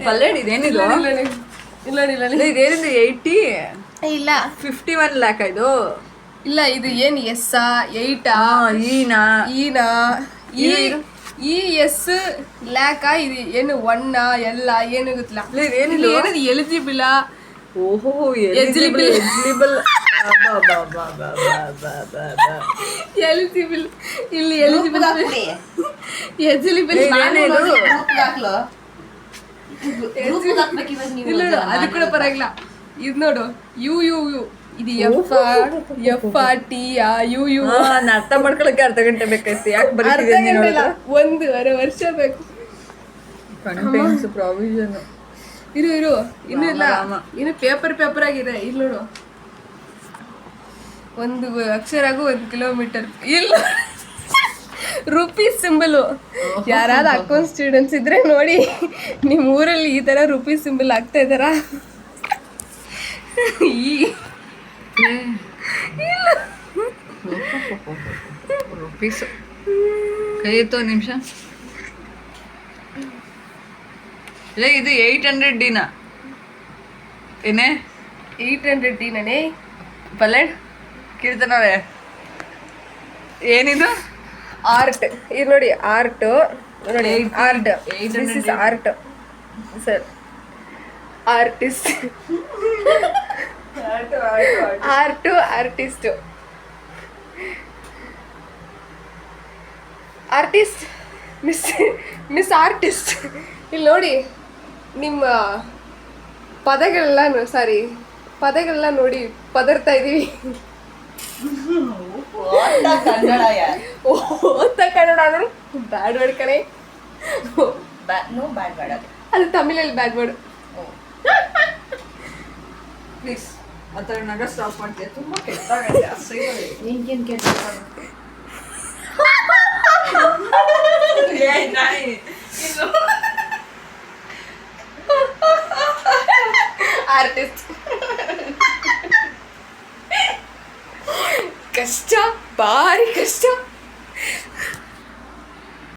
ಪಲ್ಲೇಡ್ ಇದೇನಿದು ಇಲ್ಲ ಇದೇನಿದು 80 ಇಲ್ಲ 51 ಲ್ಯಾಕ್ ಇದು ಇಲ್ಲ ಇದು ಏನು ಎಸ್ 8 ಈನಾ ಈ ಎಸ್ ಲ್ಯಾಕ ಇದು ಏನು ಒಣ್ಣ ಎಲ್ಲ ಏನು ಗೊತ್ತಿಲ್ಲ ಏನಿದು ಎಲಿಜಿಬಲ್ ಓಹೋ ಎಲಿಜಿಬಲ್ ಇಲ್ಲಿ ಎಲಿಜಿಬಲ್ ಇಲ್ಲ ಅದು ಕೂಡ ಪರವಾಗಿಲ್ಲ ಇದು ನೋಡು ಯು ಯು ಯು ಇದು ಎಫ್ ಟಿ ಯು ಯು ಅರ್ಥ ಮಾಡ್ಕೊಳಕ್ಕೆ ಅರ್ಧ ಗಂಟೆ ಬೇಕಾಯ್ತು ಯಾಕೆ ಬರೀತಿಲ್ಲ 1.5 ವರ್ಷ ಬೇಕು ಪ್ರಾವಿಷನ್ ಇರು ಇನ್ನು ಇಲ್ಲ ಇನ್ನು ಪೇಪರ್ ಆಗಿದೆ ಇಲ್ಲಿ ನೋಡು ಒಂದು ಅಕ್ಷರಾಗೂ 1 ಕಿಲೋಮೀಟರ್ ಇಲ್ಲ ರುಪೀಸ್ ಸಿಂಬಲು ಯಾರಾದ್ರೂ ಅಕೌಂಟ್ ಸ್ಟೂಡೆಂಟ್ಸ್ ಇದ್ರೆ ನೋಡಿ ನಿಮ್ಮ ಊರಲ್ಲಿ ಈ ತರ ರುಪೀಸ್ ಸಿಂಬಲ್ ಆಗ್ತಾ ಇದ್ದಾರಾ ರುಪೀಸ್ ಕೈ ಎತ್ತೋ ನಿಮಿಷ ಇಲ್ಲ ಇದು 800 ಡಿನಾ ಏನೇ 800 ಡಿನೇ ಪಲ್ಲೇಡ್ ಕೀರ್ತನವೇ ಏನಿದು ಆರ್ಟ್ ಇದು ನೋಡಿ ಆರ್ಟ್ ನೋಡಿ art this is art sir artist artist miss artist ಇಲ್ಲಿ ನೋಡಿ ನಿಮ್ಮ ಪದಗಳೆಲ್ಲ ನೋಡಿ ಪದರ್ತಾ ಇದೀವಿ ಓದ್ತಾ ಕನ್ನಡ ನೋಡು ಬ್ಯಾಡ್ ವರ್ಡ್ ಕಣೆ ಅದು ತಮಿಳಲ್ಲಿ ಬ್ಯಾಡ್ ವರ್ಡ್ ಪ್ಲೀಸ್ ಆ ಥರ ನಗ ಸ್ಟಾಪ್ ಮಾಡ್ತೀಯ ತುಂಬ ಕೆಟ್ಟಾಗತ್ತೆ ಅಸಹ್ಯ ಆರ್ಟಿಸ್ಟ್ ಕಷ್ಟ ಭಾರಿ ಕಷ್ಟ